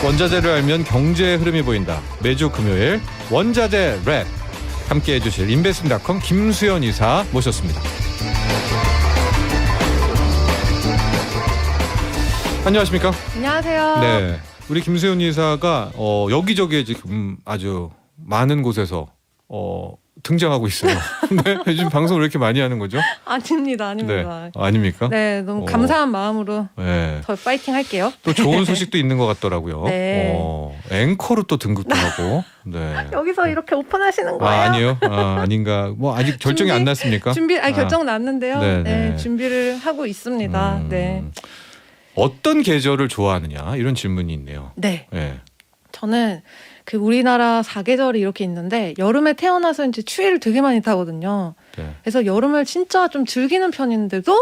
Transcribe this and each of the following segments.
원자재를 알면 경제의 흐름이 보인다. 매주 금요일 원자재 랩 함께해 주실 인베스트닷컴 김수연 이사 모셨습니다. 안녕하십니까? 안녕하세요. 네, 우리 김수연 이사가 여기저기에 지금 아주 많은 곳에서 등장하고 있어요. 네, 요즘 방송을 왜 이렇게 많이 하는 거죠? 아닙니다. 네, 아닙니까? 네, 너무 감사한 마음으로 네. 더 파이팅 할게요. 또 좋은 소식도 있는 것 같더라고요. 네. 앵커로 또 등극도 하고. 네. 여기서 이렇게 오픈하시는 거예요? 아니요. 아닌가. 뭐 아직 결정이 안 났습니까? 결정 났는데요. 네, 네, 네. 준비를 하고 있습니다. 네. 어떤 계절을 좋아하느냐 이런 질문이 있네요. 네. 네. 저는 그 우리나라 사계절이 이렇게 있는데 여름에 태어나서 이제 추위를 되게 많이 타거든요. 네. 그래서 여름을 진짜 좀 즐기는 편인데도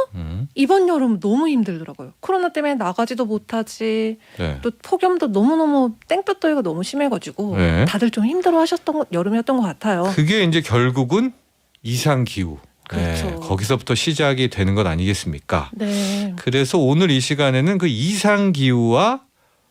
이번 여름 너무 힘들더라고요. 코로나 때문에 나가지도 못하지. 네. 또 폭염도 너무너무 땡볕더위가 너무 심해가지고 네. 다들 좀 힘들어하셨던 여름이었던 것 같아요. 그게 이제 결국은 이상 기후. 그렇죠. 네, 거기서부터 시작이 되는 것 아니겠습니까? 네. 그래서 오늘 이 시간에는 그 이상 기후와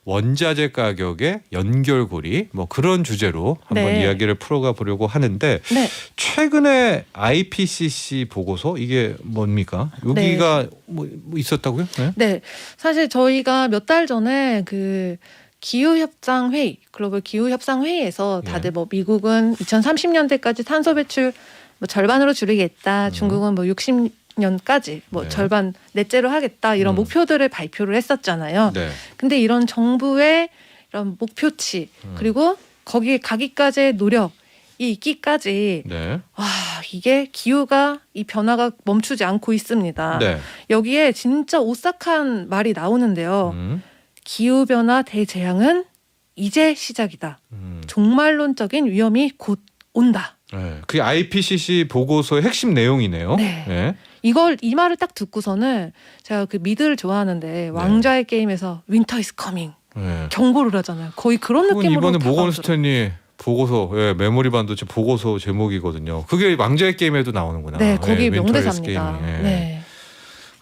원자재 가격의 연결고리 뭐 그런 주제로 한번 네. 이야기를 풀어가 보려고 하는데 네. 최근에 IPCC 보고서 이게 뭡니까? 여기가 뭐 있었다고요? 네. 네. 사실 저희가 몇 달 전에 그 기후협상 회의, 글로벌 기후협상 회의에서 다들 뭐 미국은 2030년대까지 탄소 배출 뭐 절반으로 줄이겠다. 중국은 뭐 60년까지 뭐 네. 절반 넷제로 하겠다. 이런 목표들을 발표를 했었잖아요. 네. 근데 이런 정부의 이런 목표치 그리고 거기에 가기까지의 노력이 있기까지 네. 이게 기후가 이 변화가 멈추지 않고 있습니다. 네. 여기에 진짜 오싹한 말이 나오는데요. 기후변화 대재앙은 이제 시작이다. 종말론적인 위험이 곧 온다. 네. 그게 IPCC 보고서의 핵심 내용이네요. 네. 네. 이 말을 딱 듣고서는 제가 그 미드를 좋아하는데 왕좌의 게임에서 윈터 이즈 커밍 네. 경고를 하잖아요. 거의 그런 느낌으로 이번에 모건 다가오더라고요. 스탠리 보고서 메모리 반도체 보고서 제목이거든요. 그게 왕자의 게임에도 나오는구나. 네, 거기 윈터 이즈 명대사입니다. 게임이. 네.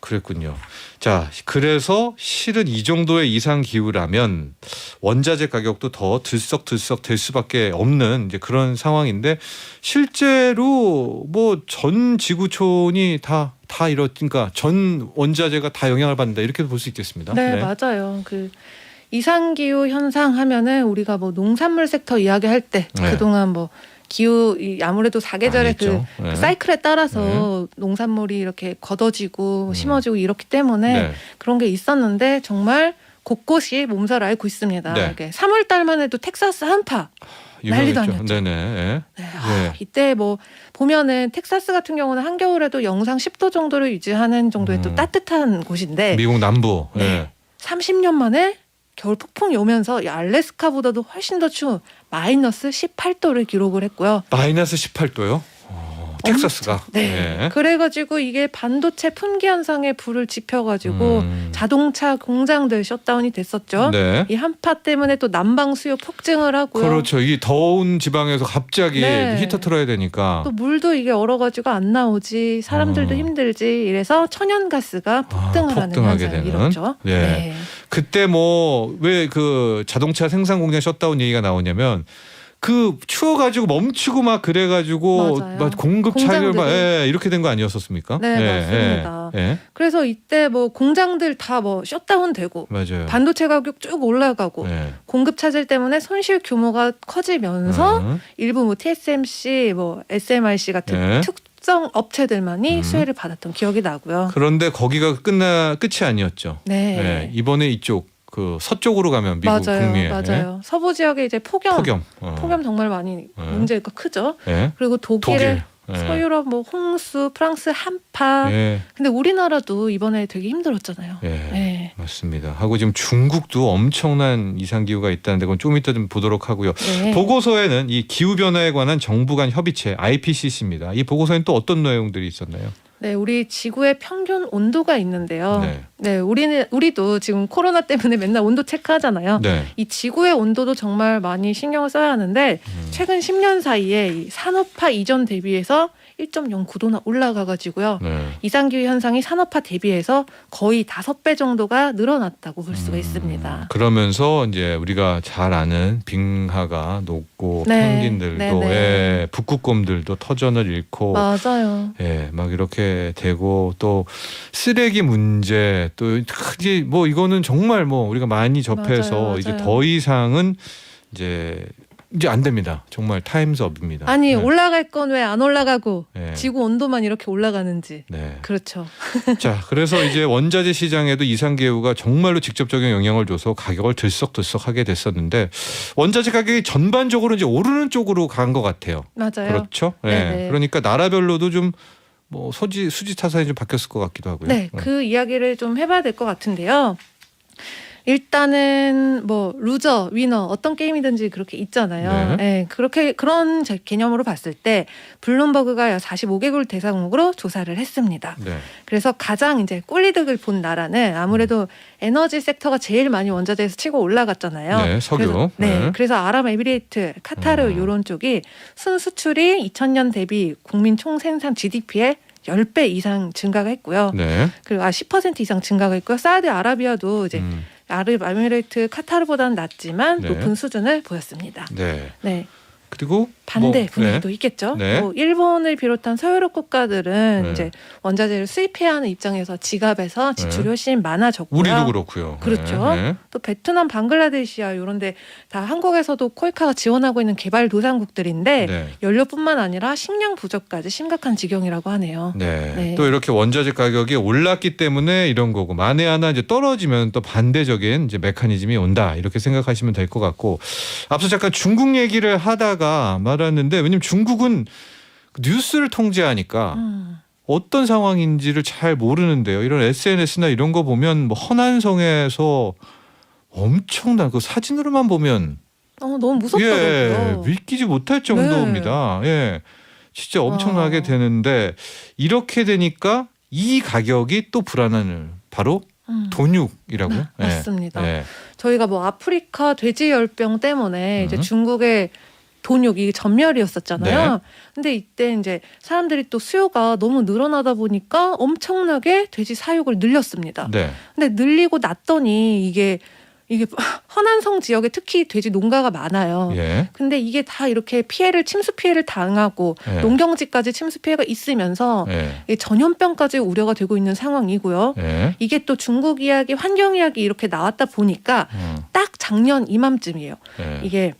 그랬군요. 자, 그래서 실은 이 정도의 이상 기후라면 원자재 가격도 더 들썩들썩 될 수밖에 없는 이제 그런 상황인데 실제로 뭐 전 지구촌이 다 이러니까 전 원자재가 다 영향을 받는다 이렇게 볼 수 있겠습니다. 네, 맞아요. 그 이상 기후 현상 하면은 우리가 뭐 농산물 섹터 이야기할 때 네. 그동안 뭐 기후 아무래도 사계절의 그 네. 사이클에 따라서 농산물이 이렇게 걷어지고 심어지고 이렇기 때문에 네. 그런 게 있었는데 정말 곳곳이 몸살 앓고 있습니다. 네. 이게 3월 달만 해도 텍사스 한파 난리도 유명했죠. 아니었죠. 네네. 네, 네. 이때 뭐 보면은 텍사스 같은 경우는 한겨울에도 영상 10도 정도를 유지하는 정도의 또 따뜻한 곳인데 미국 남부. 네. 네. 30년 만에 겨울 폭풍이 오면서 이 알래스카보다도 훨씬 더 추운 마이너스 18도를 기록을 했고요. 마이너스 18도요? 텍사스가. 네. 그래가지고 이게 반도체 품귀 현상에 불을 지펴가지고 자동차 공장들 셧다운이 됐었죠. 네. 이 한파 때문에 또 난방 수요 폭증을 하고요. 그렇죠. 이 더운 지방에서 갑자기 네. 히터 틀어야 되니까. 또 물도 이게 얼어가지고 안 나오지 사람들도 힘들지 이래서 천연가스가 폭등을 하는 폭등하게 현상이 되는. 이렇죠. 예. 네. 그때 뭐 왜 그 자동차 생산 공장 셧다운 얘기가 나오냐면 그 추워가지고 멈추고 막 그래가지고 맞아요. 막 공급 차별 막 공장들이. 이렇게 된 거 아니었었습니까? 네, 맞습니다. 예. 그래서 이때 뭐 공장들 다 뭐 셧다운 되고 맞아요. 반도체 가격 쭉 올라가고 예. 공급 차질 때문에 손실 규모가 커지면서 일부 뭐 TSMC, 뭐 SMIC 같은 네. 특정 업체들만이 수혜를 받았던 기억이 나고요. 그런데 거기가 끝이 아니었죠. 네, 예. 이번에 이쪽 그 서쪽으로 가면 미국 맞아요, 북미에 맞아요. 서부 지역에 이제 폭염 정말 많이 네. 문제가 크죠. 예. 그리고 독일. 예. 서유럽 뭐 홍수, 프랑스 한파. 예. 근데 우리나라도 이번에 되게 힘들었잖아요. 예. 네. 맞습니다. 하고 지금 중국도 엄청난 이상 기후가 있다는데 그건 좀 이따 좀 보도록 하고요. 네. 보고서에는 이 기후 변화에 관한 정부 간 협의체 IPCC입니다. 이 보고서에는 또 어떤 내용들이 있었나요? 네, 우리 지구의 평균 온도가 있는데요. 네. 우리도 지금 코로나 때문에 맨날 온도 체크하잖아요. 네. 이 지구의 온도도 정말 많이 신경을 써야 하는데 최근 10년 사이에 이 산업화 이전 대비해서 1.09도나 올라가가지고요. 네. 이상기후 현상이 산업화 대비해서 거의 5배 정도가 늘어났다고 볼 수가 있습니다. 그러면서 이제 우리가 잘 아는 빙하가 녹고 네. 펭귄들도 네네. 예, 북극곰들도 터전을 잃고 맞아요. 예, 막 이렇게 되고 또 쓰레기 문제 또 이제 뭐 이거는 정말 뭐 우리가 많이 접해서 맞아요, 이제 맞아요. 더 이상은 이제 안 됩니다. 정말 타임즈업입니다. 아니 네. 올라갈 건 왜 안 올라가고 네. 지구 온도만 이렇게 올라가는지. 네. 그렇죠. 자, 그래서 이제 원자재 시장에도 이상기후가 정말로 직접적인 영향을 줘서 가격을 들썩들썩하게 됐었는데 원자재 가격이 전반적으로 이제 오르는 쪽으로 간 것 같아요. 맞아요. 그렇죠? 예. 네네. 그러니까 나라별로도 좀 뭐 수지 타산이 좀 바뀌었을 것 같기도 하고요. 네, 그 이야기를 좀 해봐야 될 것 같은데요. 일단은 뭐 루저, 위너 어떤 게임이든지 그렇게 있잖아요. 네. 그렇게 그런 개념으로 봤을 때 블룸버그가 45개국을 대상으로 조사를 했습니다. 네. 그래서 가장 이제 꿀이득을 본 나라는 아무래도 에너지 섹터가 제일 많이 원자재에서 치고 올라갔잖아요. 네, 석유. 그래서, 그래서 아랍에미레이트, 카타르 이런 쪽이 순수출이 2000년 대비 국민 총생산 GDP의 10배 이상 증가가 했고요. 네. 그리고 10% 이상 증가가 있고요. 사우디아라비아도 이제 아랍에미레이트, 카타르보다는 낮지만 네. 높은 수준을 보였습니다. 네. 네. 그리고 반대 분위기도 있겠죠. 네. 뭐 일본을 비롯한 서유럽 국가들은 네. 이제 원자재를 수입해야 하는 입장에서 지갑에서 지출이 훨씬 많아졌고요. 우리도 그렇고요. 그렇죠. 네. 또 베트남, 방글라데시아 이런데 다 한국에서도 코이카가 지원하고 있는 개발도상국들인데 네. 연료뿐만 아니라 식량 부족까지 심각한 지경이라고 하네요. 네. 네. 또 이렇게 원자재 가격이 올랐기 때문에 이런 거고 만에 하나 이제 떨어지면 또 반대적인 이제 메커니즘이 온다 이렇게 생각하시면 될 것 같고 앞서 잠깐 중국 얘기를 하다가 말았는데 왜냐면 중국은 뉴스를 통제하니까 어떤 상황인지를 잘 모르는데요. 이런 SNS나 이런 거 보면 뭐 허난성에서 엄청난 그 사진으로만 보면 너무 무섭더라고요. 예, 믿기지 못할 정도입니다. 예. 진짜 엄청나게 되는데 이렇게 되니까 이 가격이 또 불안한 바로 돈육이라고요? 네, 맞습니다. 예. 저희가 뭐 아프리카 돼지열병 때문에 이제 중국의 돈육이 전멸이었었잖아요. 네. 근데 이때 이제 사람들이 또 수요가 너무 늘어나다 보니까 엄청나게 돼지 사육을 늘렸습니다. 네. 근데 늘리고 났더니 이게 허난성 지역에 특히 돼지 농가가 많아요. 예. 근데 이게 다 이렇게 침수 피해를 당하고 예. 농경지까지 침수 피해가 있으면서 예. 이 전염병까지 우려가 되고 있는 상황이고요. 예. 이게 또 중국 이야기, 환경 이야기 이렇게 나왔다 보니까 딱 작년 이맘쯤이에요. 예. 이게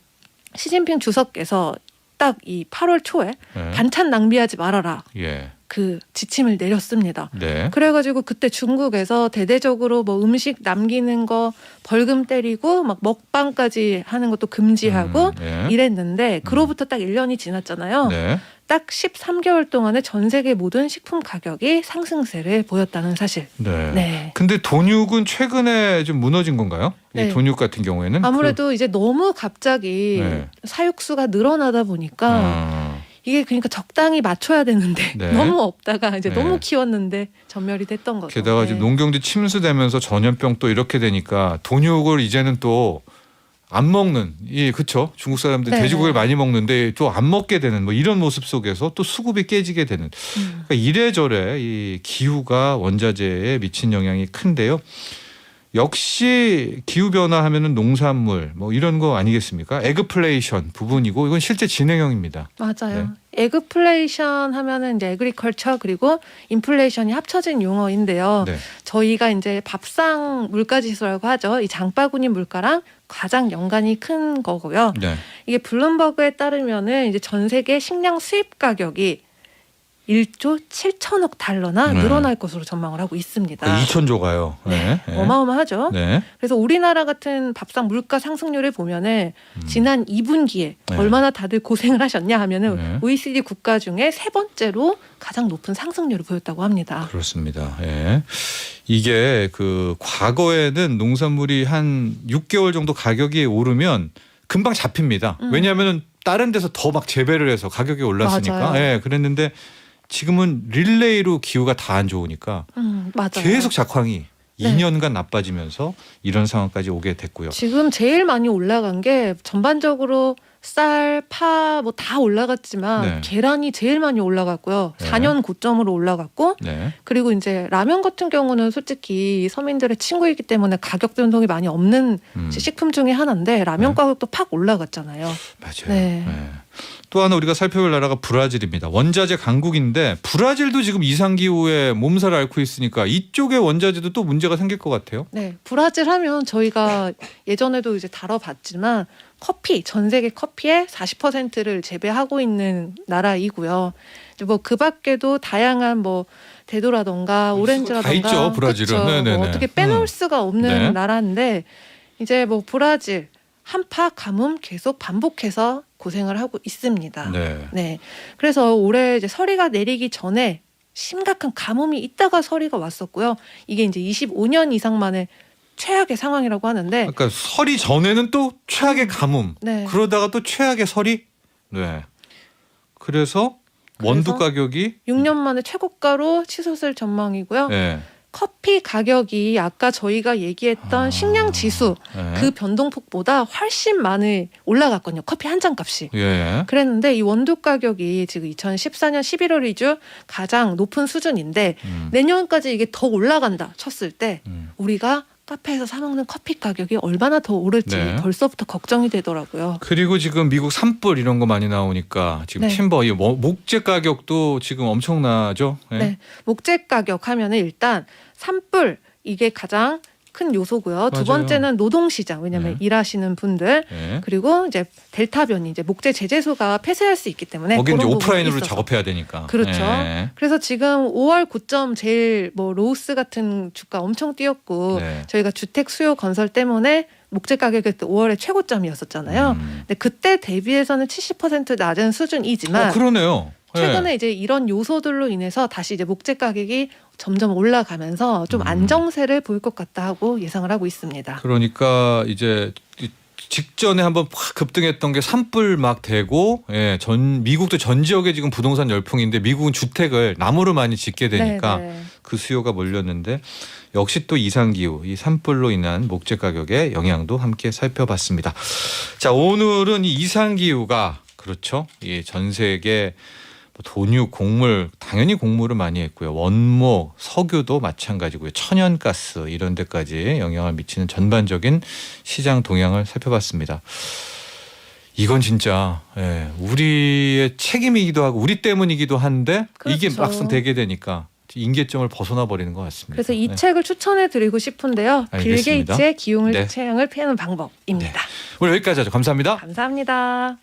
시진핑 주석께서 딱 이 8월 초에 예. 반찬 낭비하지 말아라. 예. 그 지침을 내렸습니다. 네. 그래가지고 그때 중국에서 대대적으로 뭐 음식 남기는 거 벌금 때리고 막 먹방까지 하는 것도 금지하고 예. 이랬는데 그로부터 딱 1년이 지났잖아요. 네. 딱 13개월 동안에 전 세계 모든 식품 가격이 상승세를 보였다는 사실. 네. 네. 근데 돈육은 최근에 좀 무너진 건가요? 네. 이 돈육 같은 경우에는 아무래도 이제 너무 갑자기 네. 사육수가 늘어나다 보니까 이게 그러니까 적당히 맞춰야 되는데 네. 너무 없다가 이제 네. 너무 키웠는데 전멸이 됐던 거죠. 게다가 네. 지금 농경지 침수되면서 전염병 또 이렇게 되니까 돈육을 이제는 또 안 먹는 그쵸 중국 사람들 네. 돼지고기를 많이 먹는데 또 안 먹게 되는 뭐 이런 모습 속에서 또 수급이 깨지게 되는 그러니까 이래저래 이 기후가 원자재에 미친 영향이 큰데요. 역시 기후 변화하면은 농산물 뭐 이런 거 아니겠습니까? 에그플레이션 부분이고 이건 실제 진행형입니다. 맞아요. 에그플레이션 하면은 이제 에그리컬처 그리고 인플레이션이 합쳐진 용어인데요. 네. 저희가 이제 밥상 물가지수라고 하죠. 이 장바구니 물가랑 가장 연관이 큰 거고요. 네. 이게 블룸버그에 따르면은 이제 전 세계 식량 수입 가격이 1조 7천억 달러나 네. 늘어날 것으로 전망을 하고 있습니다. 2천조가요. 네. 네. 어마어마하죠. 네. 그래서 우리나라 같은 밥상 물가 상승률을 보면은 지난 2분기에 네. 얼마나 다들 고생을 하셨냐 하면은 네. OECD 국가 중에 세 번째로 가장 높은 상승률을 보였다고 합니다. 그렇습니다. 예. 이게 그 과거에는 농산물이 한 6개월 정도 가격이 오르면 금방 잡힙니다. 왜냐하면 다른 데서 더 막 재배를 해서 가격이 올랐으니까. 맞아요. 예. 그랬는데 지금은 릴레이로 기후가 다 안 좋으니까 맞아요. 계속 작황이 네. 2년간 나빠지면서 이런 상황까지 오게 됐고요. 지금 제일 많이 올라간 게 전반적으로 쌀, 파 뭐 다 올라갔지만 네. 계란이 제일 많이 올라갔고요. 네. 4년 고점으로 올라갔고 네. 그리고 이제 라면 같은 경우는 솔직히 서민들의 친구이기 때문에 가격 변동이 많이 없는 식품 중에 하나인데 라면 네. 가격도 팍 올라갔잖아요. 맞아요. 네. 네. 또 하나 우리가 살펴볼 나라가 브라질입니다. 원자재 강국인데 브라질도 지금 이상기후에 몸살을 앓고 있으니까 이쪽의 원자재도 또 문제가 생길 것 같아요. 네, 브라질 하면 저희가 예전에도 이제 다뤄봤지만 커피, 전 세계 커피의 40%를 재배하고 있는 나라이고요. 뭐 그 밖에도 다양한 뭐 대도라던가 오렌지라던가 다 있죠, 브라질은. 그쵸. 네네네. 뭐 어떻게 빼놓을 수가 없는 네. 나라인데 이제 뭐 브라질 한파 가뭄 계속 반복해서 고생을 하고 있습니다. 네. 네. 그래서 올해 이제 서리가 내리기 전에 심각한 가뭄이 있다가 서리가 왔었고요. 이게 이제 25년 이상 만에 최악의 상황이라고 하는데 그러니까 설이 전에는 또 최악의 가뭄. 네. 그러다가 또 최악의 설이. 네. 그래서 원두 가격이 6년 만에 최고가로 치솟을 전망이고요. 네. 커피 가격이 아까 저희가 얘기했던 식량 지수 네. 그 변동폭보다 훨씬 많이 올라갔거든요. 커피 한 잔 값이. 예. 그랬는데 이 원두 가격이 지금 2014년 11월 이주 가장 높은 수준인데 내년까지 이게 더 올라간다 쳤을 때 우리가 카페에서 사 먹는 커피 가격이 얼마나 더 오를지 네. 벌써부터 걱정이 되더라고요. 그리고 지금 미국 산불 이런 거 많이 나오니까 지금 네. 팀버 이 목재 가격도 지금 엄청나죠. 네. 네. 목재 가격 하면은 일단 산불 이게 가장 큰 요소고요. 두 맞아요. 번째는 노동시장 왜냐하면 네. 일하시는 분들 네. 그리고 이제 델타 변이 이제 목재 제재소가 폐쇄할 수 있기 때문에 거긴 이제 그런 부분이 오프라인으로 있어서. 작업해야 되니까. 그렇죠. 네. 그래서 지금 5월 고점 제일 뭐 로우스 같은 주가 엄청 뛰었고 네. 저희가 주택 수요 건설 때문에 목재 가격이 그때 5월에 최고점이었었잖아요. 근데 그때 대비해서는 70% 낮은 수준이지만 그러네요. 최근에 네. 이제 이런 요소들로 인해서 다시 이제 목재 가격이 점점 올라가면서 좀 안정세를 보일 것 같다 하고 예상을 하고 있습니다. 그러니까 이제 직전에 한번 확 급등했던 게 산불 막 되고, 예, 미국도 전 지역에 지금 부동산 열풍인데 미국은 주택을 나무로 많이 짓게 되니까 네, 네. 그 수요가 몰렸는데 역시 또 이상기후, 이 산불로 인한 목재 가격의 영향도 함께 살펴봤습니다. 자, 오늘은 이 이상기후가 그렇죠. 이 전 세계 돈유, 곡물, 당연히 곡물을 많이 했고요. 원목, 석유도 마찬가지고요. 천연가스 이런 데까지 영향을 미치는 전반적인 시장 동향을 살펴봤습니다. 이건 진짜 우리의 책임이기도 하고 우리 때문이기도 한데 이게 그렇죠. 막상 되게 되니까 임계점을 벗어나 버리는 것 같습니다. 그래서 이 책을 추천해 드리고 싶은데요. 빌 알겠습니다. 게이츠의 기용을 네. 취향을 피하는 방법입니다. 오늘 여기까지 하죠. 감사합니다. 감사합니다.